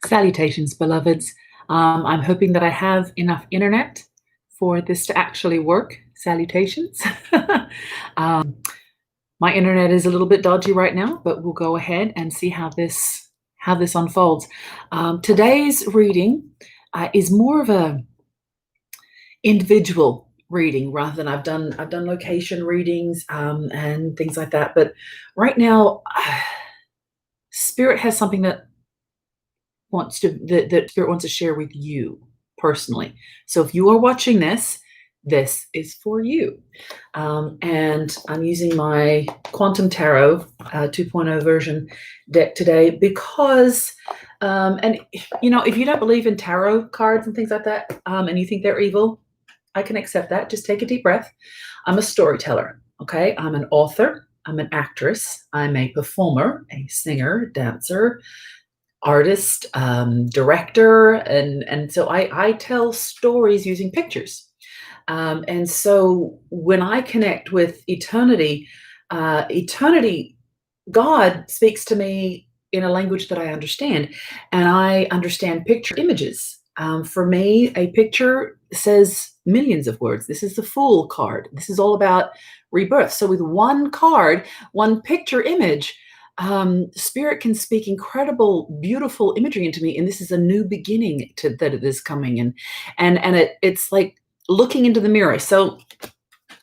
Salutations, beloveds. I'm hoping that I have enough internet for this to actually work. Salutations. um, my internet is a little bit dodgy right now, but we'll go ahead and see how this unfolds. Today's reading is more of a individual reading rather than I've done location readings and things like that. But right now, Spirit has something that Spirit wants to share with you personally. So if you are watching this, this is for you. And I'm using my Quantum Tarot 2.0 version deck today because, and if you don't believe in tarot cards and things like that, and you think they're evil, I can accept that. Just take a deep breath. I'm a storyteller. Okay. I'm an author. I'm an actress. I'm a performer, a singer, dancer, artist, director, and so I tell stories using pictures. And so when I connect with eternity, God speaks to me in a language that I understand, and I understand picture images. For me, a picture says millions of words. This is the Fool card. This is all about rebirth. So with one card, one picture image, Spirit can speak incredible, beautiful imagery into me, and this is a new beginning that it is coming in, and it's like looking into the mirror. So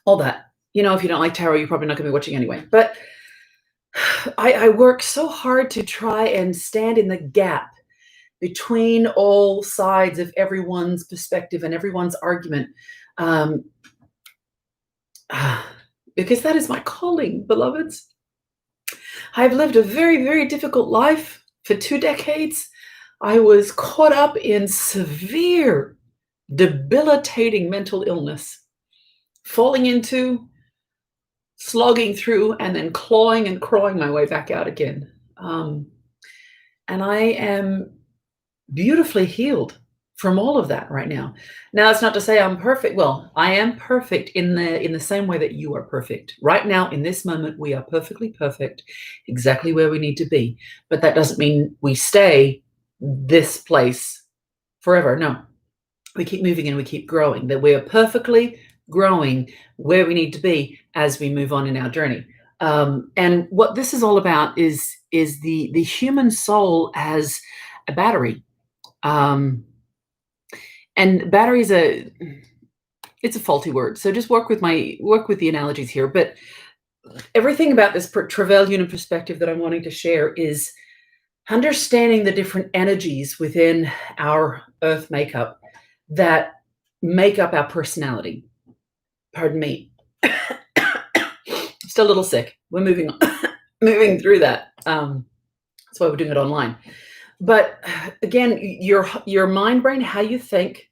all that, if you don't like tarot, you're probably not going to be watching anyway. But I work so hard to try and stand in the gap between all sides of everyone's perspective and everyone's argument, um, because that is my calling, beloveds. I've lived a very, very difficult life for 2 decades. I was caught up in severe, debilitating mental illness, falling into, slogging through, and then clawing and crawling my way back out again. And I am beautifully healed from all of that right now. Now, it's not to say I'm perfect. Well, I am perfect in the same way that you are perfect. Right now, in this moment, we are perfectly perfect, exactly where we need to be. But that doesn't mean we stay this place forever. No, we keep moving and we keep growing. That we are perfectly growing where we need to be as we move on in our journey. And what this is all about is the human soul as a battery. And battery is it's a faulty word. So just work with the analogies here. But everything about this Trevelyan perspective that I'm wanting to share is understanding the different energies within our earth makeup that make up our personality. Pardon me. Still a little sick. We're moving moving through that. That's why we're doing it online. But again, your mind brain, how you think,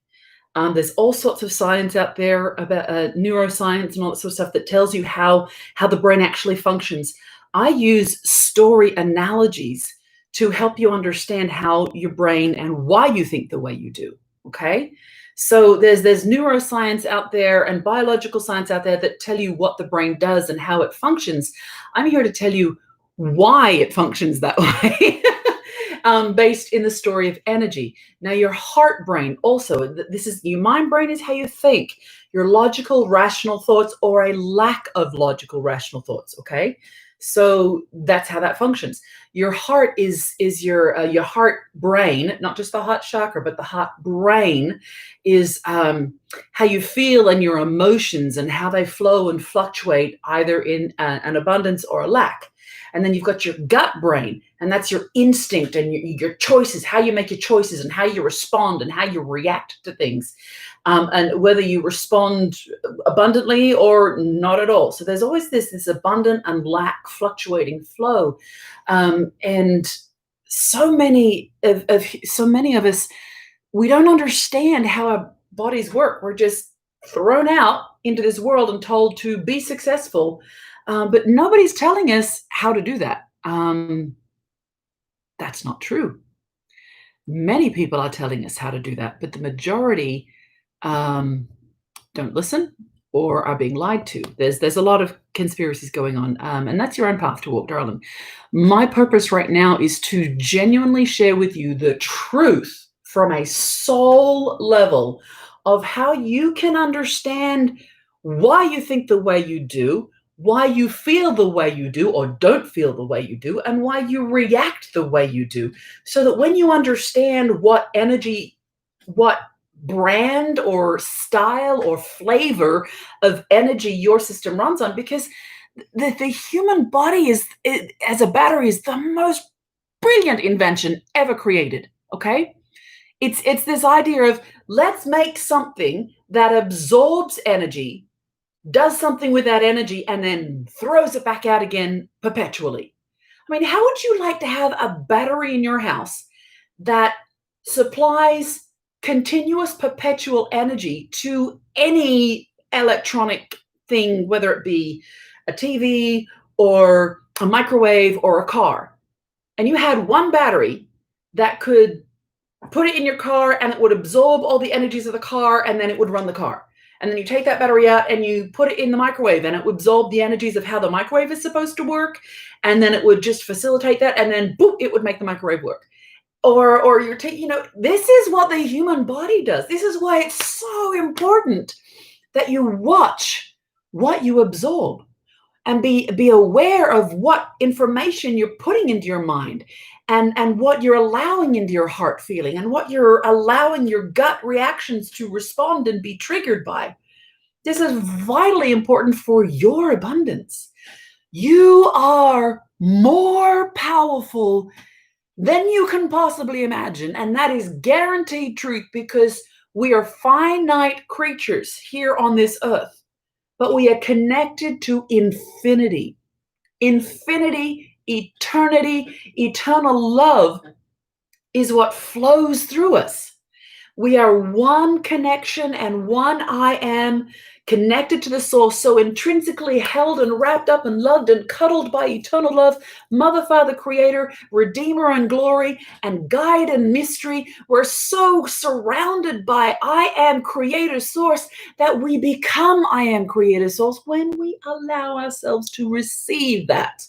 there's all sorts of science out there about neuroscience and all that sort of stuff that tells you how the brain actually functions. I use story analogies to help you understand how your brain and why you think the way you do. Okay, so there's neuroscience out there and biological science out there that tell you what the brain does and how it functions. I'm here to tell you why it functions that way. Based in the story of energy. Now, your heart brain also, this is your mind brain is how you think, your logical, rational thoughts, or a lack of logical, rational thoughts. Okay, so that's how that functions. Your heart is your heart brain, not just the heart chakra, but the heart brain is how you feel and your emotions and how they flow and fluctuate either in an abundance or a lack. And then you've got your gut brain, and that's your instinct and your choices, how you make your choices and how you respond and how you react to things, and whether you respond abundantly or not at all. So there's always this abundant and lack fluctuating flow. And so many of us, we don't understand how our bodies work. We're just thrown out into this world and told to be successful. But nobody's telling us how to do that. That's not true. Many people are telling us how to do that, but the majority don't listen, or are being lied to. There's a lot of conspiracies going on, and that's your own path to walk, darling. My purpose right now is to genuinely share with you the truth from a soul level of how you can understand why you think the way you do, why you feel the way you do or don't feel the way you do, and why you react the way you do. So that when you understand what energy, what brand or style or flavor of energy your system runs on, because the human body as a battery is the most brilliant invention ever created. Okay, it's this idea of let's make something that absorbs energy, does something with that energy, and then throws it back out again perpetually. I mean, how would you like to have a battery in your house that supplies continuous perpetual energy to any electronic thing, whether it be a TV or a microwave or a car? And you had one battery that could put it in your car and it would absorb all the energies of the car and then it would run the car. And then you take that battery out and you put it in the microwave and it would absorb the energies of how the microwave is supposed to work. And then it would just facilitate that. And then boop, it would make the microwave work. Or you're taking, this is what the human body does. This is why it's so important that you watch what you absorb and be aware of what information you're putting into your mind and what you're allowing into your heart feeling and what you're allowing your gut reactions to respond and be triggered by. This is vitally important for your abundance. You are more powerful than you can possibly imagine. And that is guaranteed truth, because we are finite creatures here on this earth, but we are connected to infinity. Infinity, eternity, eternal love is what flows through us. We are one connection and one I am, connected to the source, so intrinsically held and wrapped up and loved and cuddled by eternal love, Mother, Father, Creator, Redeemer and glory, and guide and mystery. We're so surrounded by I am Creator Source that we become I am Creator Source when we allow ourselves to receive that.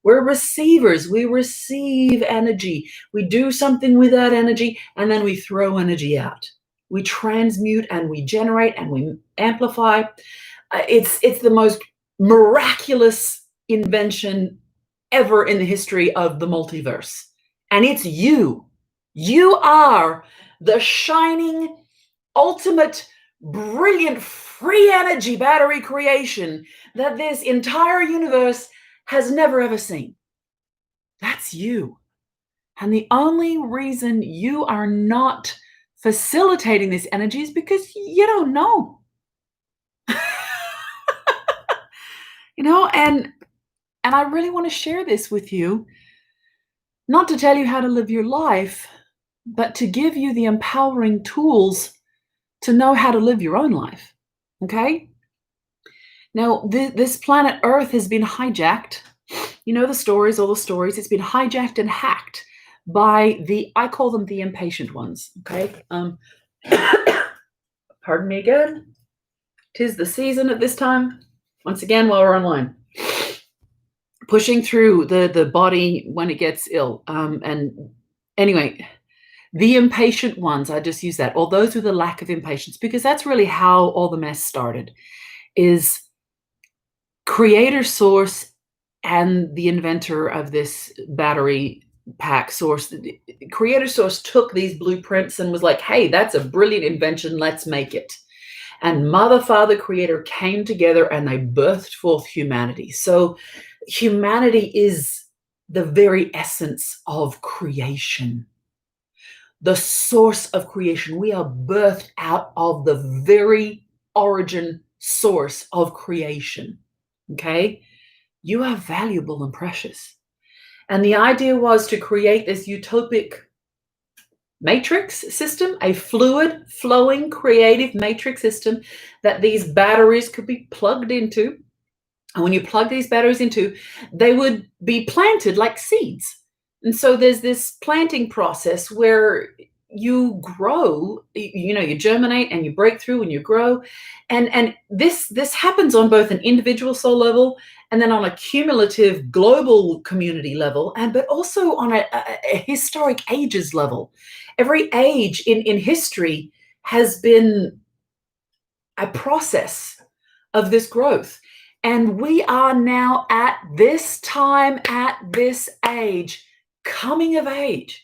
We're receivers. We receive energy. We do something with that energy, and then we throw energy out. We transmute and we generate and we amplify. It's the most miraculous invention ever in the history of the multiverse. And it's you. You are the shining, ultimate, brilliant, free energy battery creation that this entire universe has never ever seen. That's you. And the only reason you are not facilitating this energy is because you don't know. And I really want to share this with you, not to tell you how to live your life, but to give you the empowering tools to know how to live your own life. Okay? Now, this planet Earth has been hijacked. You know the stories, all the stories. It's been hijacked and hacked by I call them the impatient ones. Okay? Pardon me again. 'Tis the season at this time. Once again, while we're online. Pushing through the body when it gets ill. And anyway, the impatient ones, I just use that, or those with a lack of impatience, because that's really how all the mess started, is Creator Source and the inventor of this battery pack source. Creator Source took these blueprints and was like, hey, that's a brilliant invention. Let's make it. And Mother, Father, Creator came together and they birthed forth humanity. So humanity is the very essence of creation, the source of creation. We are birthed out of the very origin source of creation. Okay? You are valuable and precious. And the idea was to create this utopic matrix system, a fluid, flowing, creative matrix system that these batteries could be plugged into. And when you plug these batteries into, they would be planted like seeds. And so there's this planting process where you grow, you germinate and you break through and you grow. And this happens on both an individual soul level and then on a cumulative global community level, and but also on a historic ages level. Every age in history has been a process of this growth. And we are now at this time, at this age, coming of age.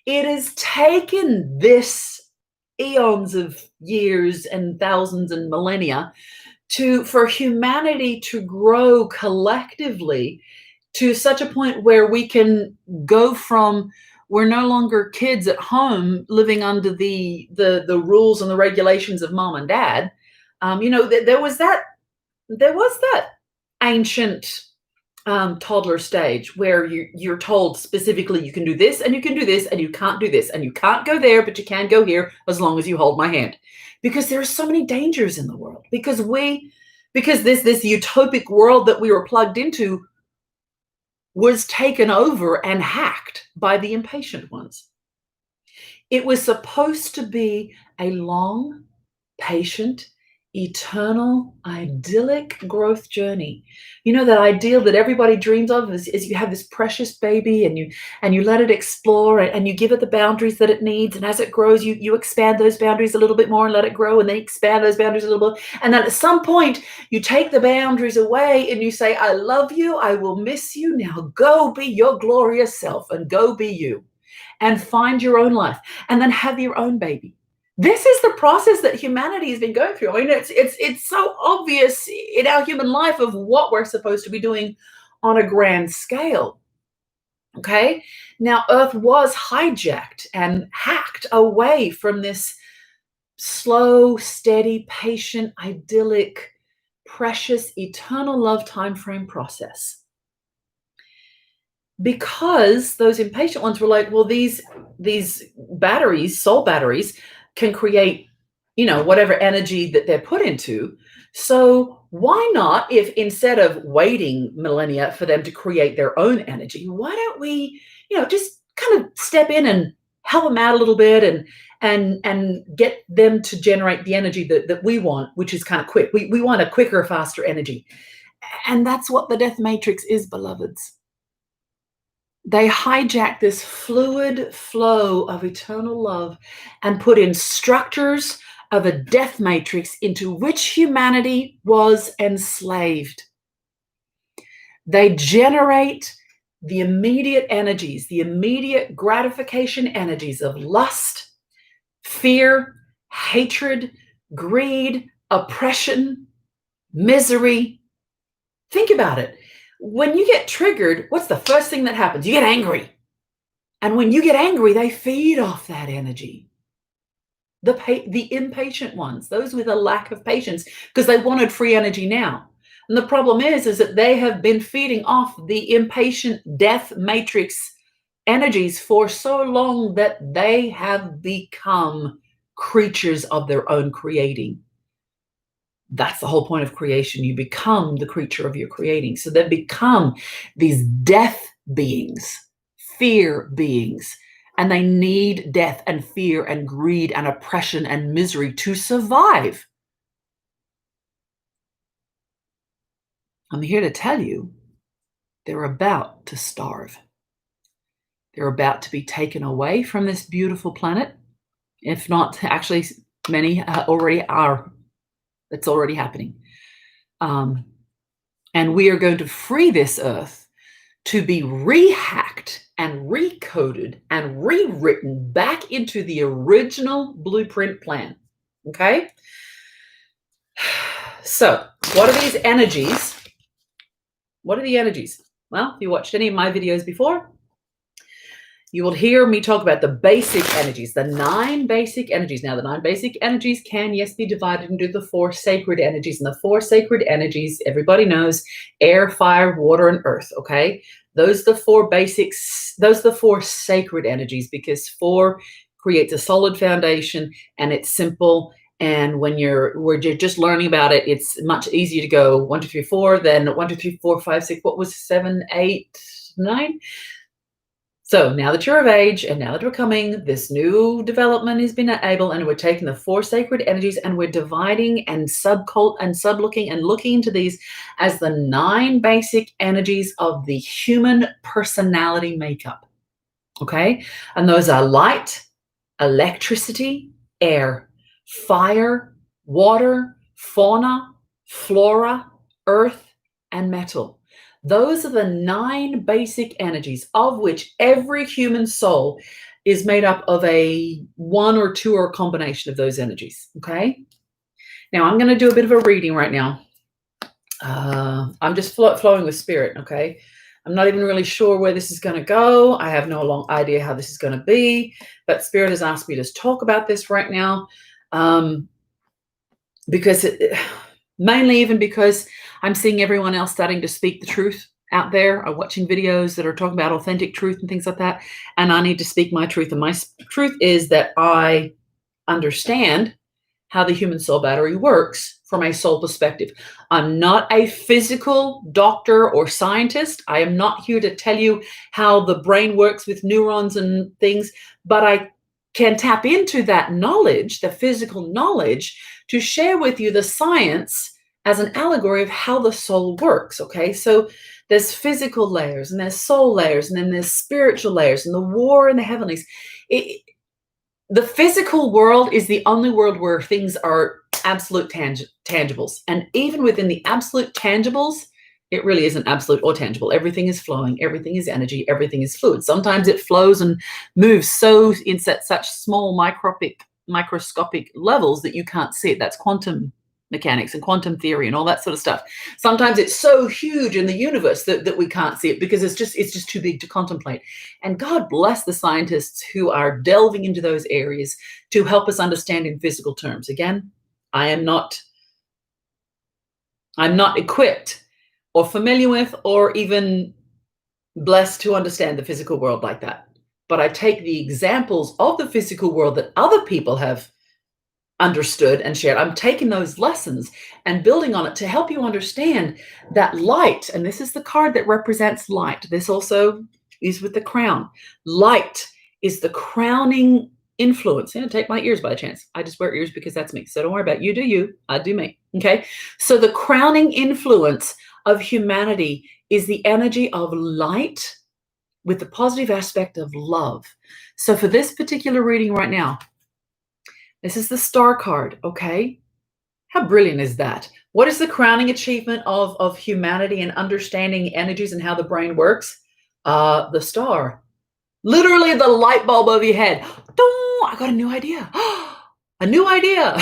It has taken this eons of years and thousands and millennia for humanity to grow collectively to such a point where we can go from, we're no longer kids at home living under the rules and the regulations of mom and dad. There was that ancient toddler stage where you're told specifically you can do this and you can do this and you can't do this and you can't go there, but you can go here as long as you hold my hand. Because there are so many dangers in the world. Because this utopic world that we were plugged into was taken over and hacked by the impatient ones. It was supposed to be a long, patient, eternal, idyllic growth journey. That ideal that everybody dreams of is you have this precious baby and you let it explore and you give it the boundaries that it needs. And as it grows, you expand those boundaries a little bit more and let it grow, and then expand those boundaries a little bit. And then at some point, you take the boundaries away and you say, I love you, I will miss you. Now go be your glorious self and go be you and find your own life and then have your own baby. This is the process that humanity has been going through. I mean, it's so obvious in our human life of what we're supposed to be doing on a grand scale. Okay? Now, Earth was hijacked and hacked away from this slow, steady, patient, idyllic, precious, eternal love time frame process. Because those impatient ones were like, well, these batteries, soul batteries, can create, whatever energy that they're put into. So why not, if instead of waiting millennia for them to create their own energy, why don't we, just kind of step in and help them out a little bit and get them to generate the energy that we want, which is kind of quick. We want a quicker, faster energy. And that's what the death matrix is, beloveds. They hijack this fluid flow of eternal love and put in structures of a death matrix into which humanity was enslaved. They generate the immediate energies, the immediate gratification energies of lust, fear, hatred, greed, oppression, misery. Think about it. When you get triggered, what's the first thing that happens? You get angry. And when you get angry, they feed off that energy. The impatient ones, those with a lack of patience, because they wanted free energy now. And the problem is that they have been feeding off the impatient death matrix energies for so long that they have become creatures of their own creating. That's the whole point of creation. You become the creature of your creating. So they become these death beings, fear beings, and they need death and fear and greed and oppression and misery to survive. I'm here to tell you, they're about to starve. They're about to be taken away from this beautiful planet. If not, actually, many already are. It's already happening. And we are going to free this earth to be rehacked and recoded and rewritten back into the original blueprint plan. Okay? So, what are these energies? What are the energies? Well, if you watched any of my videos before, you will hear me talk about the basic energies, the 9 basic energies. Now, the 9 basic energies can, yes, be divided into the 4 sacred energies. And the 4 sacred energies, everybody knows, air, fire, water, and earth, okay? Those are the 4 basics. Those are the 4 sacred energies, because 4 creates a solid foundation and it's simple. And when we're just learning about it, it's much easier to go 1, 2, 3, 4 than 1, 2, 3, 4, 5, 6. What was 7, 8, 9? So now that you're of age and now that we're coming, this new development has been able, and we're taking the four sacred energies and we're dividing and sublooking and looking into these as the 9 basic energies of the human personality makeup. Okay? And those are light, electricity, air, fire, water, fauna, flora, earth, and metal. Those are the 9 basic energies, of which every human soul is made up of a 1 or 2 or a combination of those energies. Okay? Now I'm going to do a bit of a reading right now. I'm just flowing with spirit. Okay? I'm not even really sure where this is going to go. I have no idea how this is going to be, but spirit has asked me to talk about this right now, because mainly even because I'm seeing everyone else starting to speak the truth out there. I'm watching videos that are talking about authentic truth and things like that, and I need to speak my truth. And my truth is that I understand how the human soul battery works from a soul perspective. I'm not a physical doctor or scientist. I am not here to tell you how the brain works with neurons and things, but I can tap into that knowledge, the physical knowledge, to share with you the science as an allegory of how the soul works. Okay, so there's physical layers and there's soul layers and then there's spiritual layers and the war in the heavenlies. The physical world is the only world where things are absolute tangibles. And even within the absolute tangibles, it really isn't absolute or tangible. Everything is flowing. Everything is energy. Everything is fluid. Sometimes it flows and moves so in such small microscopic levels that you can't see it. That's quantum mechanics and quantum theory and all that sort of stuff. Sometimes it's so huge in the universe that we can't see it because it's just too big to contemplate. And God bless the scientists who are delving into those areas to help us understand in physical terms. Again, I'm not equipped or familiar with or even blessed to understand the physical world like that. But I take the examples of the physical world that other people have understood and shared. I'm taking those lessons and building on it to help you understand that light, and this is the card that represents light. This also is with the crown. Light is the crowning influence. Yeah, take my ears by chance. I just wear ears because that's me. So don't worry about it. You do you, I do me. Okay. So the crowning influence of humanity is the energy of light with the positive aspect of love. So for this particular reading right now, this is the star card, okay? How brilliant is that? What is the crowning achievement of humanity and understanding energies and how the brain works? The star. Literally the light bulb over your head. I got a new idea. A new idea.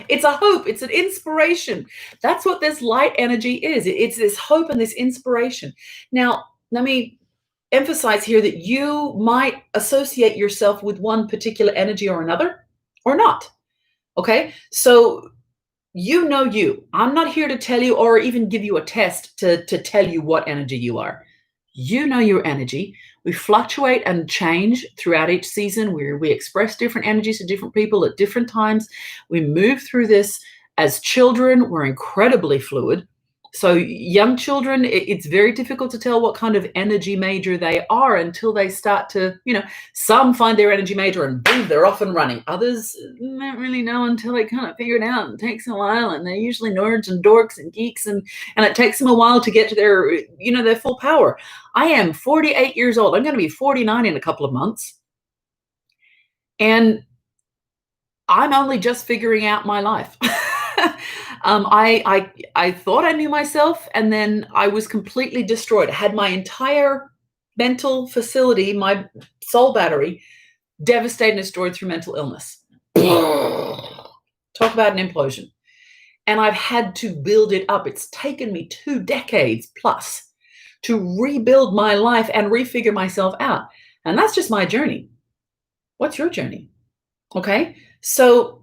It's a hope. It's an inspiration. That's what this light energy is. It's this hope and this inspiration. Now, let me emphasize here that you might associate yourself with one particular energy or another, or not. Okay, so you know you. I'm not here to tell you or even give you a test to tell you what energy you are. You know your energy. We fluctuate and change throughout each season. We express different energies to different people at different times. We move through this as children. We're incredibly fluid. So young children, it's very difficult to tell what kind of energy major they are until they start to, some find their energy major and boom, they're off and running. Others don't really know until they kind of figure it out. It takes a while, and they're usually nerds and dorks and geeks, and it takes them a while to get to their full power. I am 48 years old. I'm going to be 49 in a couple of months. And I'm only just figuring out my life. I thought I knew myself, and then I was completely destroyed. I had my entire mental facility, my soul battery, devastated and destroyed through mental illness. Talk about an implosion. And I've had to build it up. It's taken me 2 decades plus to rebuild my life and refigure myself out. And that's just my journey. What's your journey? Okay, so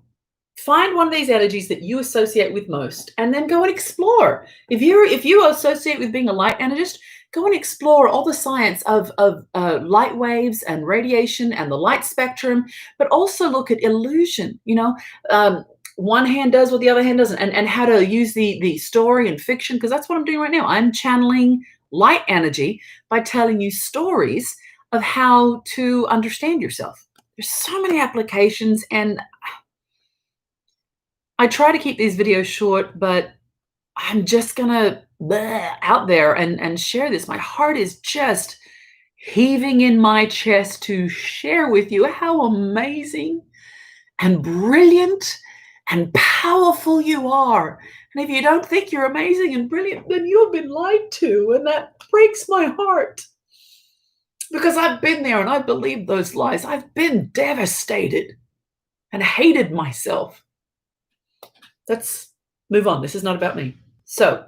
find one of these energies that you associate with most, and then go and explore. If you associate with being a light energist, go and explore all the science of light waves and radiation and the light spectrum, but also look at illusion. One hand does what the other hand doesn't, and how to use the story and fiction, because that's what I'm doing right now. I'm channeling light energy by telling you stories of how to understand yourself. There's so many applications, and I try to keep these videos short, but I'm just gonna out there and share this. My heart is just heaving in my chest to share with you how amazing and brilliant and powerful you are. And if you don't think you're amazing and brilliant, then you've been lied to, and that breaks my heart. Because I've been there and I believed those lies. I've been devastated and hated myself. Let's move on. This is not about me. So,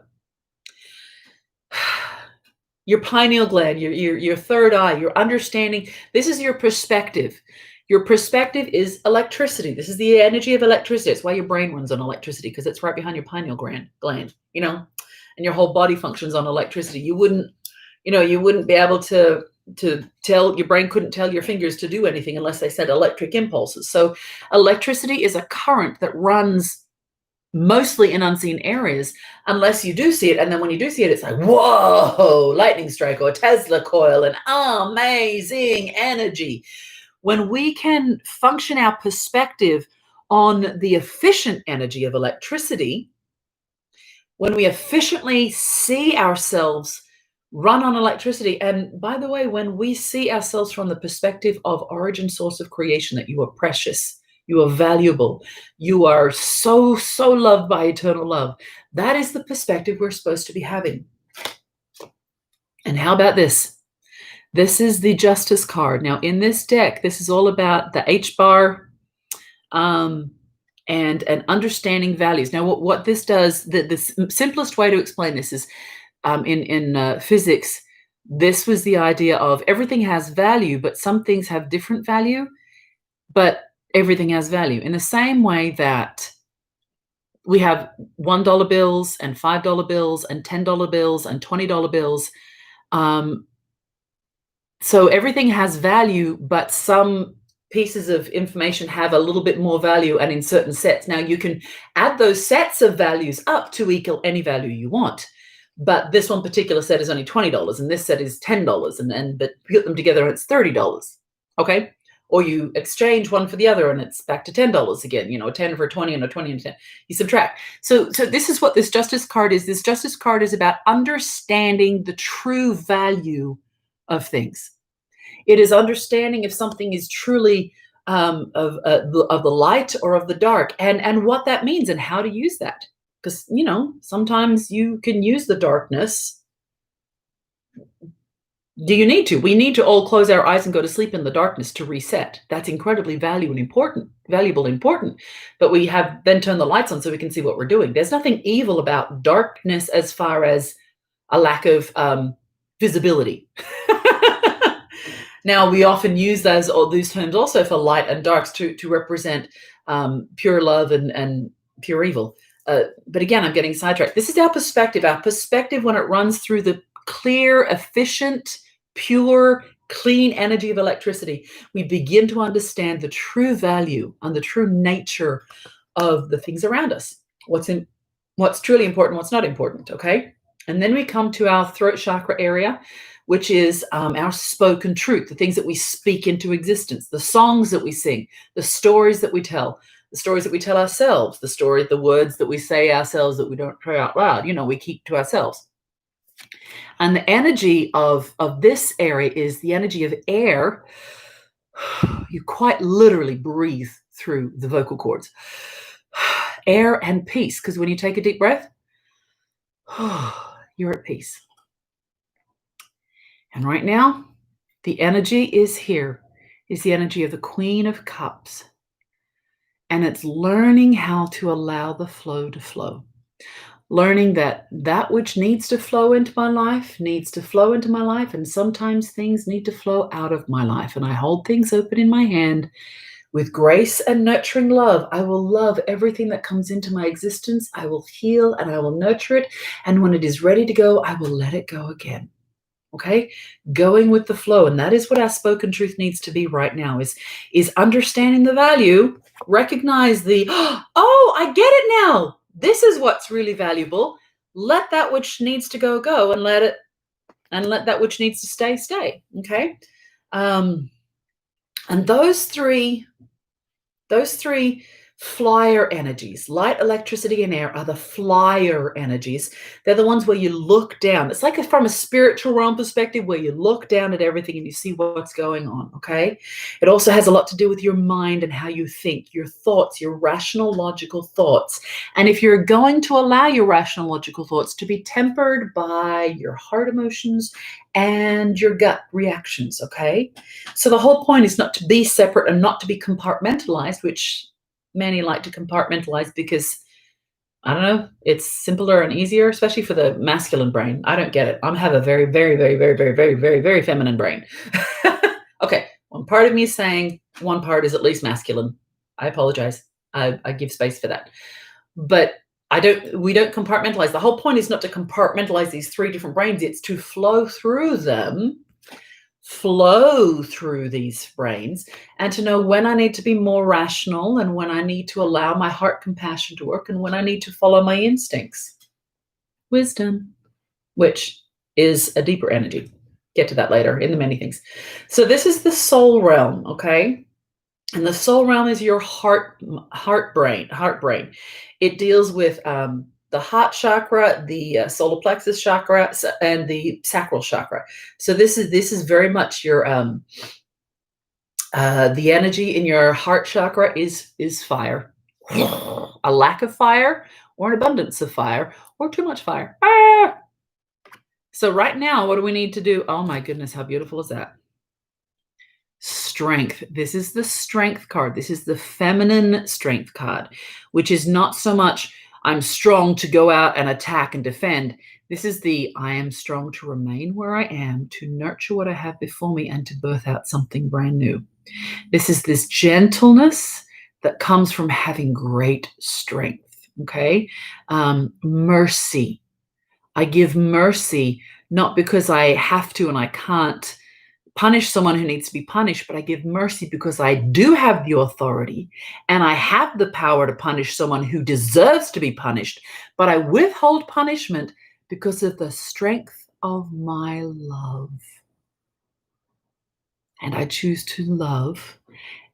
your pineal gland, your third eye, your understanding, this is your perspective. Your perspective is electricity. This is the energy of electricity. It's why your brain runs on electricity, because it's right behind your pineal gland, you know, and your whole body functions on electricity. You wouldn't be able to tell, your brain couldn't tell your fingers to do anything unless they said electric impulses. So electricity is a current that runs mostly in unseen areas unless you do see it. And then when you do see it, it's like, whoa, lightning strike or Tesla coil and amazing energy. When we can function our perspective on the efficient energy of electricity, when we efficiently see ourselves run on electricity, and by the way, when we see ourselves from the perspective of origin, source of creation, that you are precious, you are valuable, you are so, so loved by eternal love, that is the perspective we're supposed to be having. And how about this? This is the Justice card. Now, in this deck, this is all about the H-bar and understanding values. Now, what this does, the simplest way to explain this is in physics, this was the idea of everything has value, but some things have different value, but everything has value. In the same way that we have $1 bills and $5 bills and $10 bills and $20 bills. So everything has value, but some pieces of information have a little bit more value and in certain sets. Now you can add those sets of values up to equal any value you want. But this one particular set is only $20 and this set is $10 but put them together and it's $30. Okay? Or you exchange one for the other and it's back to $10 again, 10 for 20 and a 20 and 10. You subtract. So this is what this Justice card is. This Justice card is about understanding the true value of things. It is understanding if something is truly of the light or of the dark, and what that means and how to use that. Because, sometimes you can use the darkness. Do you need to? We need to all close our eyes and go to sleep in the darkness to reset. That's incredibly valuable and important. But we have then turned the lights on so we can see what we're doing. There's nothing evil about darkness as far as a lack of visibility. Now, we often use these terms also for light and darks to represent pure love and pure evil. But again, I'm getting sidetracked. This is our perspective. Our perspective, when it runs through the clear, efficient, pure, clean energy of electricity, we begin to understand the true value and the true nature of the things around us. What's truly important, what's not important, okay? And then we come to our throat chakra area, which is our spoken truth, the things that we speak into existence, the songs that we sing, the stories that we tell, the stories that we tell ourselves, the words that we say ourselves that we don't pray out loud, we keep to ourselves. And the energy of this area is the energy of air. You quite literally breathe through the vocal cords. Air and peace, because when you take a deep breath, you're at peace. And right now, the energy is here, is the energy of the Queen of Cups. And it's learning how to allow the flow to flow. Learning that which needs to flow into my life needs to flow into my life, and sometimes things need to flow out of my life. And I hold things open in my hand with grace and nurturing love. I will love everything that comes into my existence. I will heal and I will nurture it. And when it is ready to go, I will let it go again. Okay, going with the flow. And that is what our spoken truth needs to be right now, is understanding the value, recognize oh, I get it now. This is what's really valuable. Let that which needs to go, and let that which needs to stay. Okay. Um, and those three flyer energies, light, electricity, and air, are the flyer energies. They're the ones where you look down. It's like from a spiritual realm perspective, where you look down at everything and you see what's going on, okay? It also has a lot to do with your mind and how you think, your thoughts, your rational, logical thoughts. And if you're going to allow your rational, logical thoughts to be tempered by your heart emotions and your gut reactions, okay? So the whole point is not to be separate and not to be compartmentalized, which many like to compartmentalize because, I don't know, it's simpler and easier, especially for the masculine brain. I don't get it. I have a very, very, very, very, very, very, very, very feminine brain. Okay, one part of me is saying one part is at least masculine. I apologize. I give space for that. But we don't compartmentalize. The whole point is not to compartmentalize these three different brains. It's to flow through these brains, and to know when I need to be more rational and when I need to allow my heart compassion to work and when I need to follow my instincts. Wisdom, which is a deeper energy. Get to that later in the many things. So this is the soul realm, okay? And the soul realm is your heart brain. It deals with the heart chakra, the solar plexus chakra, and the sacral chakra. So this is very much your the energy in your heart chakra is fire. A lack of fire, or an abundance of fire, or too much fire. So right now, what do we need to do? Oh my goodness, how beautiful is that? Strength. This is the strength card. This is the feminine strength card, which is not so much I'm strong to go out and attack and defend. This is the I am strong to remain where I am, to nurture what I have before me, and to birth out something brand new. This is this gentleness that comes from having great strength, okay? Mercy. I give mercy, not because I have to and I can't punish someone who needs to be punished, but I give mercy because I do have the authority and I have the power to punish someone who deserves to be punished, but I withhold punishment because of the strength of my love. And I choose to love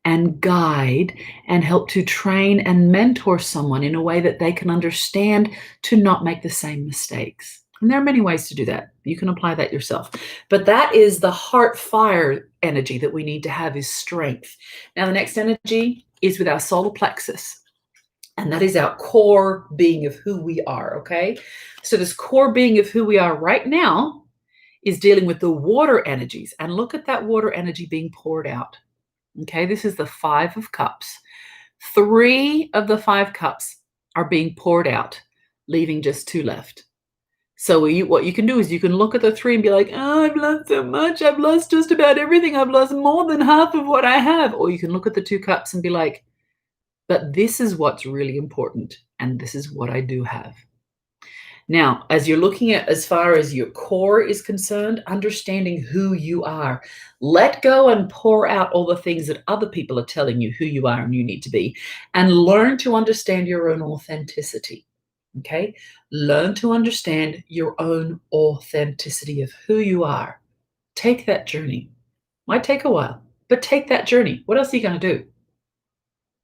and guide and help to train and mentor someone in a way that they can understand to not make the same mistakes. And there are many ways to do that. You can apply that yourself. But that is the heart fire energy that we need to have, is strength. Now, the next energy is with our solar plexus. And that is our core being of who we are, okay? So this core being of who we are right now is dealing with the water energies. And look at that water energy being poured out. Okay, this is the 5 of Cups. 3 of the 5 cups are being poured out, leaving just 2 left. So what you can do is you can look at the 3 and be like, oh, I've lost so much. I've lost just about everything. I've lost more than half of what I have. Or you can look at the 2 cups and be like, but this is what's really important. And this is what I do have. Now, as you're looking at as far as your core is concerned, understanding who you are, let go and pour out all the things that other people are telling you who you are and you need to be, and learn to understand your own authenticity. Okay? Learn to understand your own authenticity of who you are. Take that journey. Might take a while, but take that journey. What else are you going to do?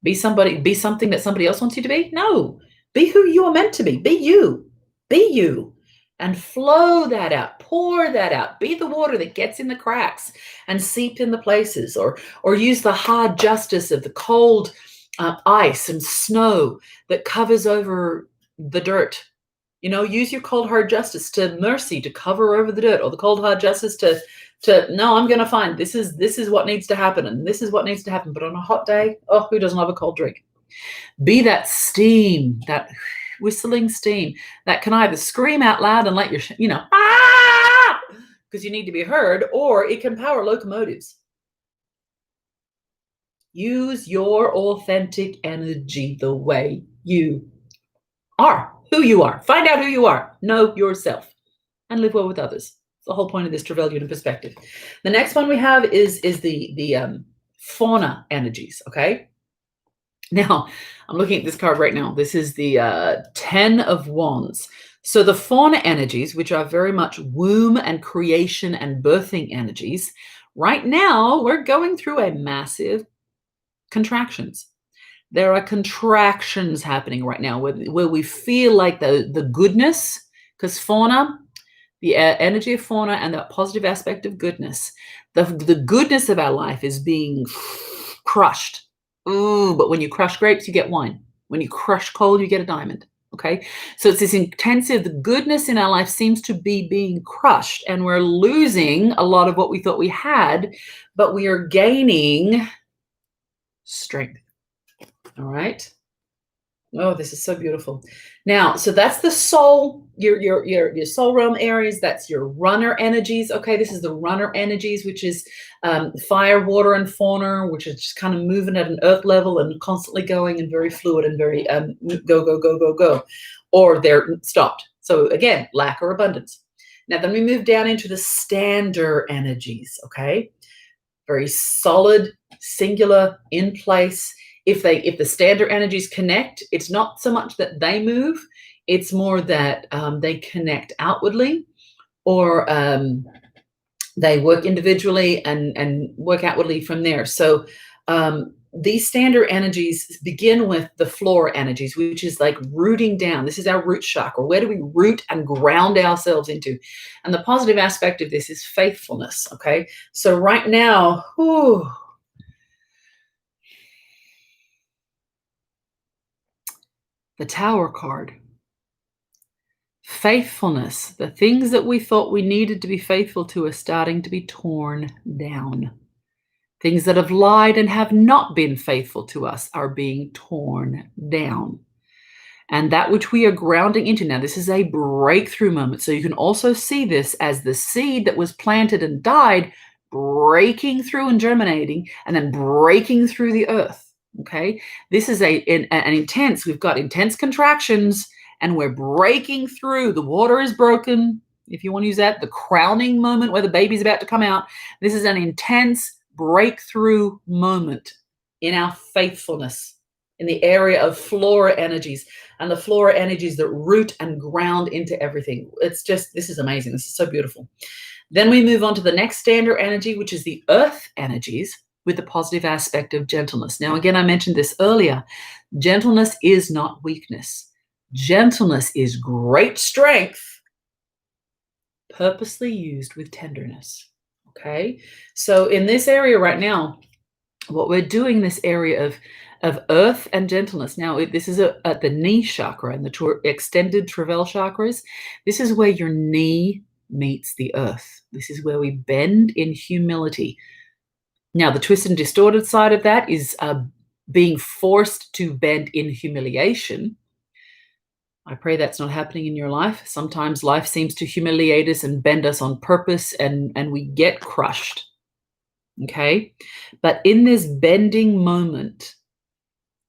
Be something that somebody else wants you to be? No. Be who you are meant to be. Be you. Be you, and flow that out, pour that out. Be the water that gets in the cracks and seep in the places, or use the hard justice of the cold ice and snow that covers over the dirt. Use your cold hard justice to mercy to cover over the dirt, or the cold hard justice to no, I'm going to find this is what needs to happen, and this is what needs to happen. But on a hot day, oh, who doesn't love a cold drink? Be that steam, that whistling steam that can either scream out loud and let because you need to be heard, or it can power locomotives. Use your authentic energy the way you are, who you are. Find out who you are. Know yourself and live well with others. It's the whole point of this Trevelyan perspective. The next one we have is the fauna energies, okay? Now, I'm looking at this card right now. This is the 10 of Wands. So the fauna energies, which are very much womb and creation and birthing energies, Right now, we're going through a massive contractions. There are contractions happening right now where we feel like the goodness, because fauna, the energy of fauna and that positive aspect of goodness, the goodness of our life is being crushed. Ooh, but when you crush grapes, you get wine. When you crush coal, you get a diamond. Okay. So it's this intensive, the goodness in our life seems to be being crushed, and we're losing a lot of what we thought we had, but we are gaining strength. All right. Oh, this is so beautiful. Now, so that's the soul, your soul realm areas. That's your runner energies. Okay, this is the runner energies, which is fire, water, and fauna, which is just kind of moving at an earth level and constantly going and very fluid and very go, go, go, go, go, or they're stopped. So again, lack or abundance. Now, then we move down into the stander energies. Okay, very solid, singular, in place. If the stander energies connect, it's not so much that they move, it's more that they connect outwardly, or they work individually and work outwardly from there. So these stander energies begin with the floor energies, which is like rooting down. This is our root chakra. Where do we root and ground ourselves into? And the positive aspect of this is faithfulness. Okay, so right now, whew, the Tower card. Faithfulness. The things that we thought we needed to be faithful to are starting to be torn down. Things that have lied and have not been faithful to us are being torn down. And that which we are grounding into now, this is a breakthrough moment. So you can also see this as the seed that was planted and died, breaking through and germinating, and then breaking through the earth. Okay, this is an intense, we've got intense contractions and we're breaking through. The water is broken, if you want to use that, the crowning moment where the baby's about to come out. This is an intense breakthrough moment in our faithfulness in the area of flora energies, and the flora energies that root and ground into everything. It's just, this is amazing. This is so beautiful. Then we move on to the next stander energy, which is the earth energies, with the positive aspect of gentleness. Now, again, I mentioned this earlier. Gentleness is not weakness. Gentleness is great strength, purposely used with tenderness. Okay? So in this area right now, what we're doing, this area of earth and gentleness. Now, this is at the knee chakra and the extended Trivelle chakras. This is where your knee meets the earth. This is where we bend in humility. Now, the twisted and distorted side of that is being forced to bend in humiliation. I pray that's not happening in your life. Sometimes life seems to humiliate us and bend us on purpose, and we get crushed. Okay? But in this bending moment,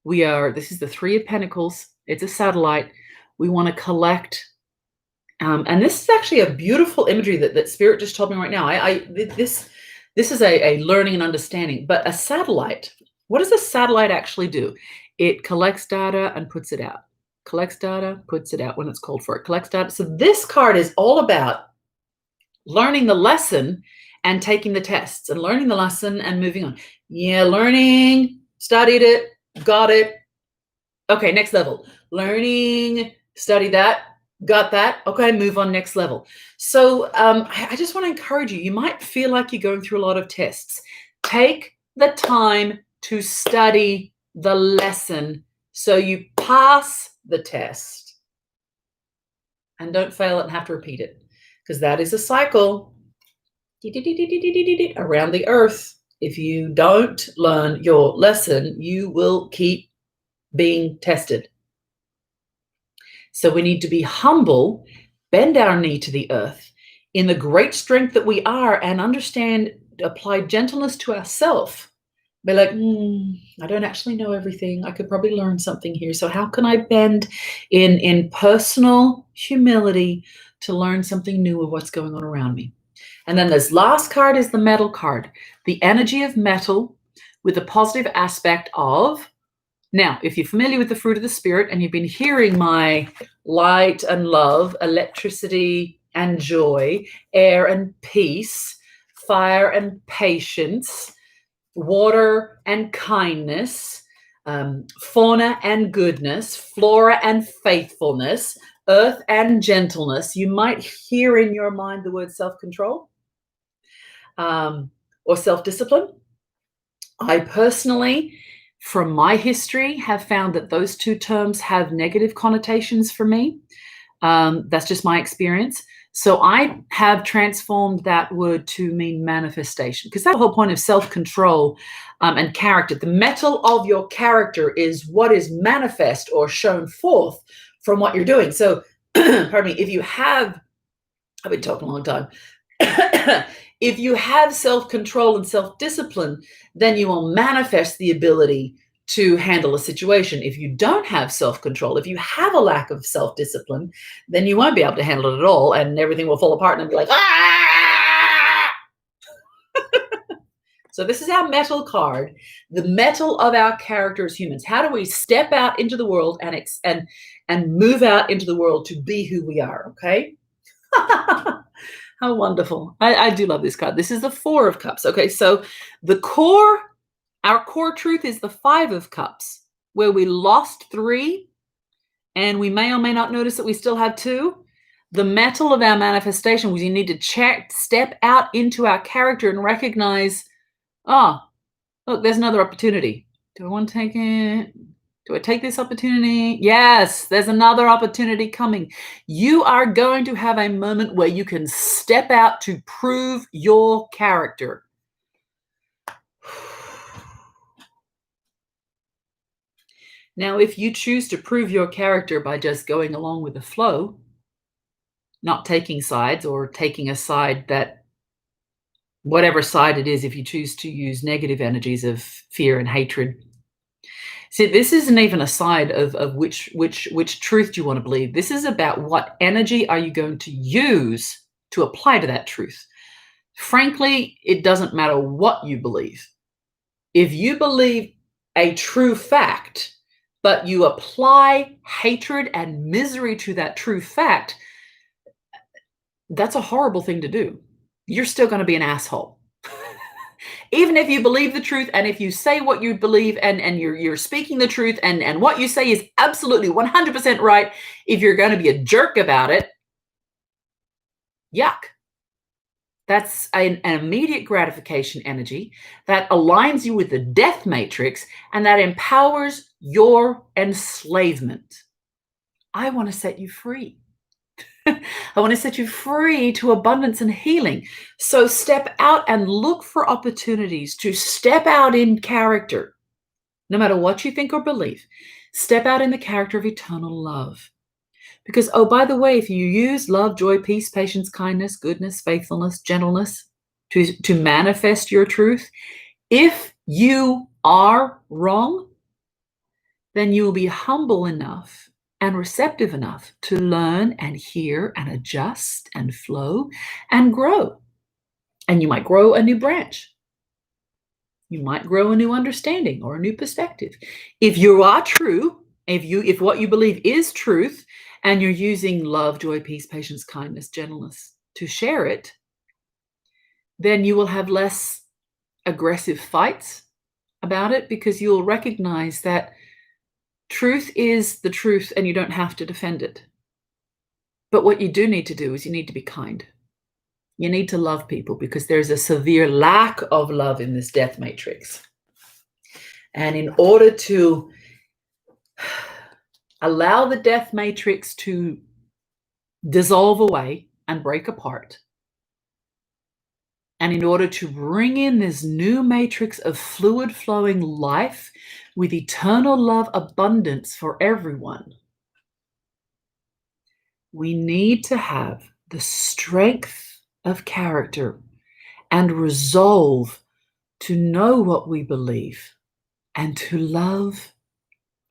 this is the Three of Pentacles. It's a satellite. We want to collect. And this is actually a beautiful imagery that Spirit just told me right now. This is a learning and understanding. But a satellite, what does a satellite actually do? It collects data and puts it out. Collects data, puts it out when it's called for it. Collects data. So this card is all about learning the lesson and taking the tests, and learning the lesson and moving on. Yeah, learning, studied it, got it. Okay, next level. Learning, study that, got that. Okay, move on, next level. So I just want to encourage you. You might feel like you're going through a lot of tests. Take the time to study the lesson so you pass the test and don't fail it and have to repeat it, because that is a cycle around the earth. If you don't learn your lesson, you will keep being tested. So we need to be humble, bend our knee to the earth in the great strength that we are, and understand, apply gentleness to ourselves. Be like, I don't actually know everything. I could probably learn something here. So how can I bend in personal humility to learn something new of what's going on around me? And then this last card is the metal card, the energy of metal with the positive aspect of, now, if you're familiar with the fruit of the Spirit and you've been hearing my light and love, electricity and joy, air and peace, fire and patience, water and kindness, fauna and goodness, flora and faithfulness, earth and gentleness. You might hear in your mind the word self-control or self-discipline. I personally, from my history, have found that those two terms have negative connotations for me. That's just my experience. So I have transformed that word to mean manifestation, because that's the whole point of self-control and character. The metal of your character is what is manifest or shown forth from what you're doing. So, pardon me, if you have, I've been talking a long time. If you have self-control and self-discipline, then you will manifest the ability to handle a situation. If you don't have self-control, if you have a lack of self-discipline, then you won't be able to handle it at all, and everything will fall apart and be like, ah! So this is our metal card, the metal of our character as humans. How do we step out into the world and move out into the world to be who we are, okay? How wonderful. I do love this card. This is the Four of Cups. Okay, so our core truth is the Five of Cups, where we lost 3, and we may or may not notice that we still have 2. The metal of our manifestation was you need to step out into our character and recognize, oh, look, there's another opportunity. Do I want to take it? Do I take this opportunity? Yes, there's another opportunity coming. You are going to have a moment where you can step out to prove your character. Now, if you choose to prove your character by just going along with the flow, not taking sides or taking a side that, whatever side it is, if you choose to use negative energies of fear and hatred. See, this isn't even a side of which truth do you want to believe. This is about what energy are you going to use to apply to that truth. Frankly, it doesn't matter what you believe. If you believe a true fact, but you apply hatred and misery to that true fact, that's a horrible thing to do. You're still going to be an asshole. Even if you believe the truth, and if you say what you believe, and you're speaking the truth, and what you say is absolutely 100% right, if you're going to be a jerk about it, yuck. That's an immediate gratification energy that aligns you with the death matrix, and that empowers your enslavement. I want to set you free. I want to set you free to abundance and healing. So step out and look for opportunities to step out in character. No matter what you think or believe, step out in the character of eternal love. Because, oh, by the way, if you use love, joy, peace, patience, kindness, goodness, faithfulness, gentleness to manifest your truth, if you are wrong, then you will be humble enough and receptive enough to learn and hear and adjust and flow and grow. And you might grow a new branch. You might grow a new understanding or a new perspective. If you are true, if what you believe is truth, and you're using love, joy, peace, patience, kindness, gentleness to share it, then you will have less aggressive fights about it, because you'll recognize that truth is the truth and you don't have to defend it. But what you do need to do is you need to be kind. You need to love people, because there's a severe lack of love in this death matrix. And in order to allow the death matrix to dissolve away and break apart, and in order to bring in this new matrix of fluid flowing life with eternal love abundance for everyone, we need to have the strength of character and resolve to know what we believe and to love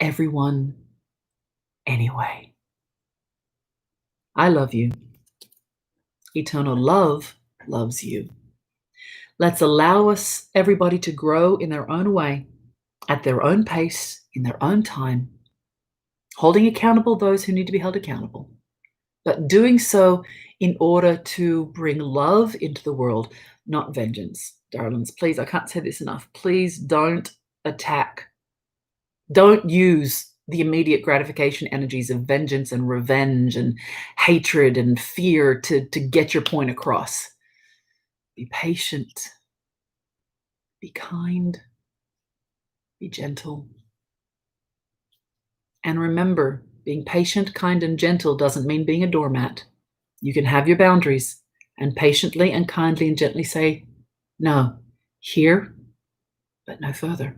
everyone anyway. I love you. Eternal love loves you. Let's allow everybody to grow in their own way, at their own pace, in their own time, holding accountable those who need to be held accountable, but doing so in order to bring love into the world, not vengeance, darlings. Please, I can't say this enough. Please don't attack. Don't use the immediate gratification energies of vengeance and revenge and hatred and fear to get your point across. Be patient. Be kind. Be gentle. And remember, being patient, kind, and gentle doesn't mean being a doormat. You can have your boundaries and patiently and kindly and gently say, no, here, but no further.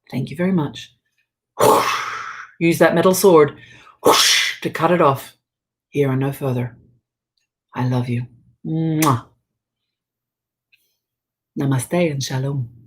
Thank you very much. Use that metal sword to cut it off. Here and no further. I love you. Mwah. Namaste and shalom.